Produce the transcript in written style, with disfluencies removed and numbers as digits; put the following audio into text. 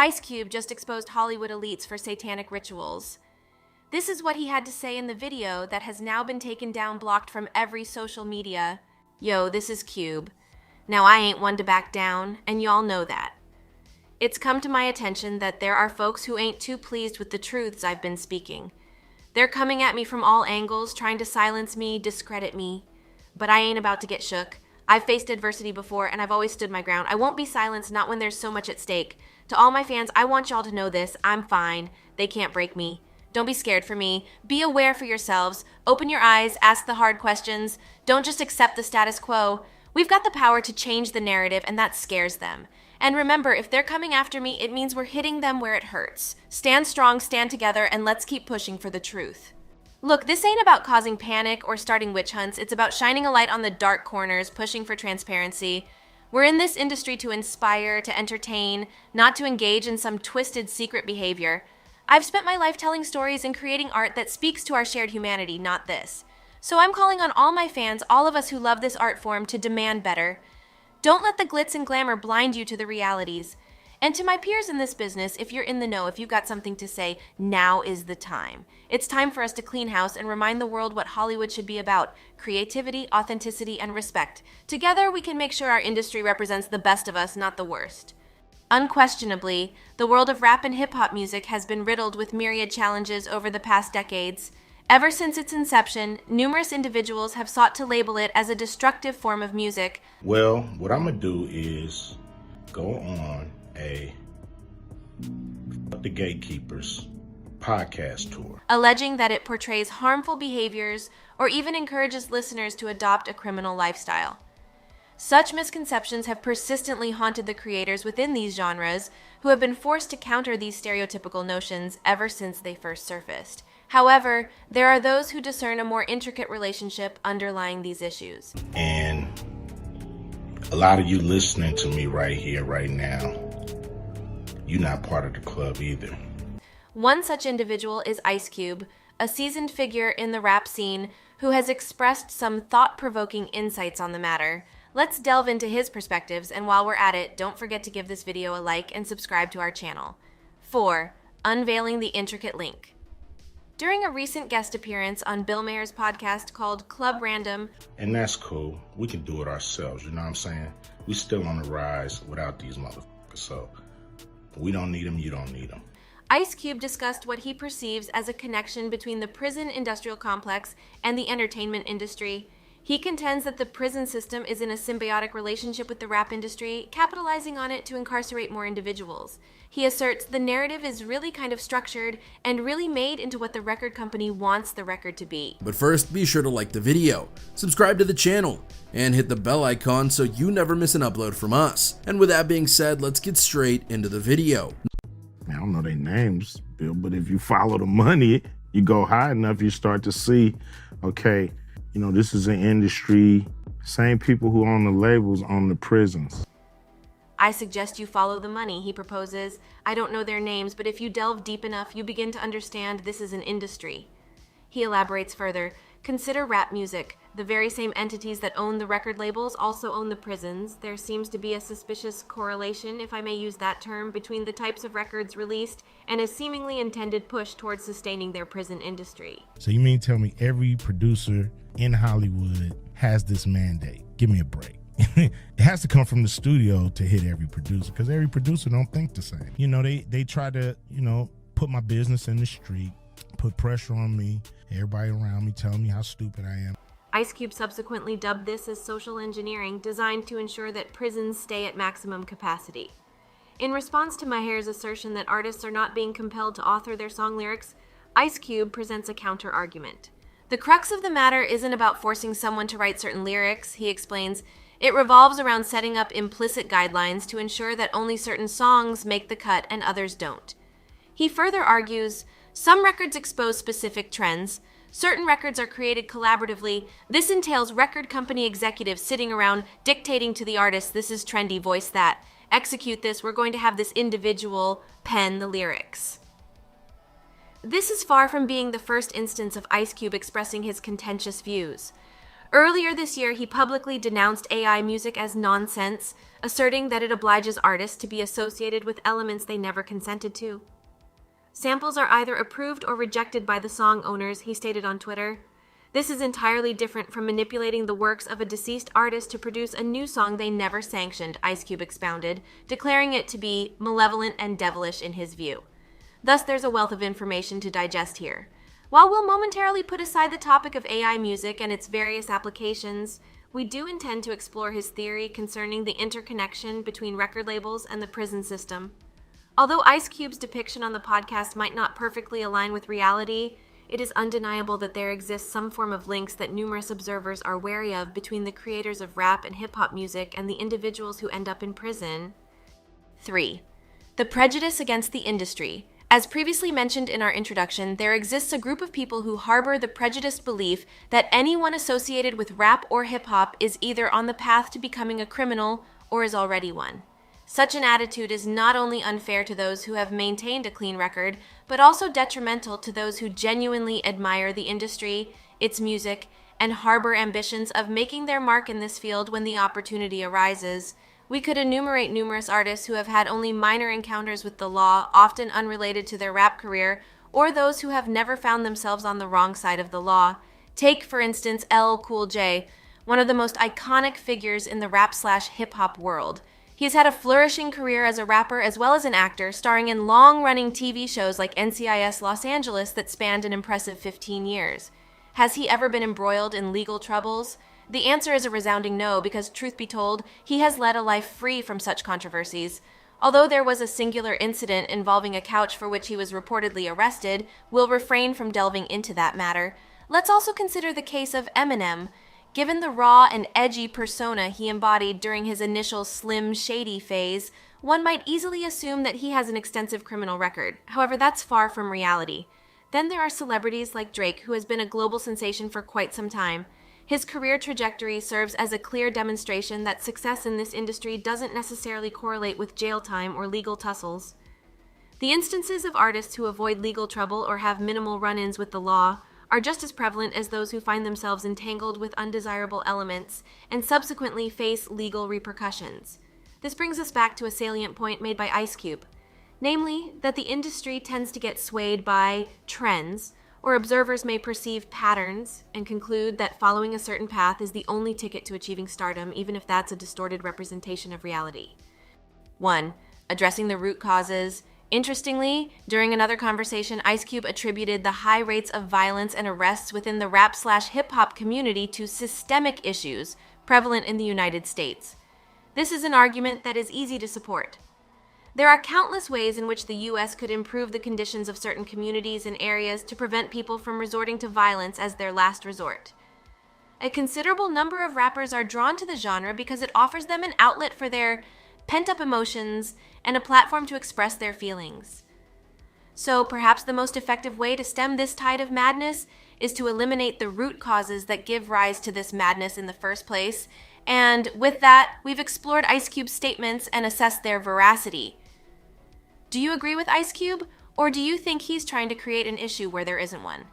Ice Cube just exposed Hollywood elites for satanic rituals. This is what he had to say in the video that has now been taken down, blocked from every social media. Yo, this is Cube. Now, I ain't one to back down, and y'all know that. It's come to my attention that there are folks who ain't too pleased with the truths I've been speaking. They're coming at me from all angles, trying to silence me, discredit me. But I ain't about to get shook. I've faced adversity before, and I've always stood my ground. I won't be silenced, not when there's so much at stake. To all my fans, I want y'all to know this. I'm fine. They can't break me. Don't be scared for me. Be aware for yourselves. Open your eyes. Ask the hard questions. Don't just accept the status quo. We've got the power to change the narrative, and that scares them. And remember, if they're coming after me, it means we're hitting them where it hurts. Stand strong, stand together, and let's keep pushing for the truth. Look, this ain't about causing panic or starting witch hunts. It's about shining a light on the dark corners, pushing for transparency. We're in this industry to inspire, to entertain, not to engage in some twisted secret behavior. I've spent my life telling stories and creating art that speaks to our shared humanity, not this. So I'm calling on all my fans, all of us who love this art form, to demand better. Don't let the glitz and glamour blind you to the realities. And to my peers in this business, if you're in the know, if you've got something to say, now is the time. It's time for us to clean house and remind the world what Hollywood should be about: creativity, authenticity, and respect. Together, we can make sure our industry represents the best of us, not the worst. Unquestionably, the world of rap and hip-hop music has been riddled with myriad challenges over the past decades. Ever since its inception, numerous individuals have sought to label it as a destructive form of music. Well, what I'm going to do is go on the Gatekeepers podcast tour, alleging that it portrays harmful behaviors or even encourages listeners to adopt a criminal lifestyle. Such misconceptions have persistently haunted the creators within these genres, who have been forced to counter these stereotypical notions ever since they first surfaced. However, there are those who discern a more intricate relationship underlying these issues. And a lot of you listening to me right here, right now, you're not part of the club either. One such individual is Ice Cube, a seasoned figure in the rap scene who has expressed some thought-provoking insights on the matter. Let's delve into his perspectives, and while we're at it, don't forget to give this video a like and subscribe to our channel. 4. Unveiling the intricate link. During a recent guest appearance on Bill Mayer's podcast called Club Random, and that's cool, we can do it ourselves, you know what I'm saying? We still on the rise without these motherfuckers, so we don't need them, you don't need them. Ice Cube discussed what he perceives as a connection between the prison industrial complex and the entertainment industry. He contends that the prison system is in a symbiotic relationship with the rap industry, capitalizing on it to incarcerate more individuals. He asserts the narrative is really kind of structured and really made into what the record company wants the record to be. But first, be sure to like the video, subscribe to the channel, and hit the bell icon so you never miss an upload from us. And with that being said, let's get straight into the video. I don't know their names, Bill, but if you follow the money, you go high enough, you start to see, okay, you know, this is an industry, same people who own the labels own the prisons. I suggest you follow the money, he proposes. I don't know their names, but if you delve deep enough, you begin to understand this is an industry. He elaborates further. Consider rap music. The very same entities that own the record labels also own the prisons. There seems to be a suspicious correlation, if I may use that term, between the types of records released and a seemingly intended push towards sustaining their prison industry. So you mean tell me every producer in Hollywood has this mandate? Give me a break. It has to come from the studio to hit every producer, because every producer don't think the same. You know, they try to, you know, put my business in the street, put pressure on me, everybody around me telling me how stupid I am. Ice Cube subsequently dubbed this as social engineering, designed to ensure that prisons stay at maximum capacity. In response to Maher's assertion that artists are not being compelled to author their song lyrics, Ice Cube presents a counter-argument. The crux of the matter isn't about forcing someone to write certain lyrics, he explains. It revolves around setting up implicit guidelines to ensure that only certain songs make the cut and others don't. He further argues, some records expose specific trends. Certain records are created collaboratively. This entails record company executives sitting around dictating to the artist, this is trendy, voice that. Execute this, we're going to have this individual pen the lyrics. This is far from being the first instance of Ice Cube expressing his contentious views. Earlier this year, he publicly denounced AI music as nonsense, asserting that it obliges artists to be associated with elements they never consented to. Samples are either approved or rejected by the song owners, he stated on Twitter. This is entirely different from manipulating the works of a deceased artist to produce a new song they never sanctioned, Ice Cube expounded, declaring it to be malevolent and devilish in his view. Thus, there's a wealth of information to digest here. While we'll momentarily put aside the topic of AI music and its various applications, we do intend to explore his theory concerning the interconnection between record labels and the prison system. Although Ice Cube's depiction on the podcast might not perfectly align with reality, it is undeniable that there exists some form of links that numerous observers are wary of between the creators of rap and hip-hop music and the individuals who end up in prison. 3. The prejudice against the industry. As previously mentioned in our introduction, there exists a group of people who harbor the prejudiced belief that anyone associated with rap or hip-hop is either on the path to becoming a criminal or is already one. Such an attitude is not only unfair to those who have maintained a clean record, but also detrimental to those who genuinely admire the industry, its music, and harbor ambitions of making their mark in this field when the opportunity arises. We could enumerate numerous artists who have had only minor encounters with the law, often unrelated to their rap career, or those who have never found themselves on the wrong side of the law. Take, for instance, LL Cool J, one of the most iconic figures in the rap/hip-hop world. He has had a flourishing career as a rapper as well as an actor, starring in long-running TV shows like NCIS Los Angeles that spanned an impressive 15 years. Has he ever been embroiled in legal troubles? The answer is a resounding no, because truth be told, he has led a life free from such controversies. Although there was a singular incident involving a couch for which he was reportedly arrested, we'll refrain from delving into that matter. Let's also consider the case of Eminem. Given the raw and edgy persona he embodied during his initial Slim Shady phase, one might easily assume that he has an extensive criminal record. However, that's far from reality. Then there are celebrities like Drake, who has been a global sensation for quite some time. His career trajectory serves as a clear demonstration that success in this industry doesn't necessarily correlate with jail time or legal tussles. The instances of artists who avoid legal trouble or have minimal run-ins with the law are just as prevalent as those who find themselves entangled with undesirable elements and subsequently face legal repercussions. This brings us back to a salient point made by Ice Cube, namely that the industry tends to get swayed by trends, or observers may perceive patterns and conclude that following a certain path is the only ticket to achieving stardom, even if that's a distorted representation of reality. 1. Addressing the root causes. Interestingly, during another conversation, Ice Cube attributed the high rates of violence and arrests within the rap/hip-hop community to systemic issues prevalent in the United States. This is an argument that is easy to support. There are countless ways in which the U.S. could improve the conditions of certain communities and areas to prevent people from resorting to violence as their last resort. A considerable number of rappers are drawn to the genre because it offers them an outlet for their pent-up emotions and a platform to express their feelings. So perhaps the most effective way to stem this tide of madness is to eliminate the root causes that give rise to this madness in the first place. And with that, we've explored Ice Cube's statements and assessed their veracity. Do you agree with Ice Cube, or do you think he's trying to create an issue where there isn't one?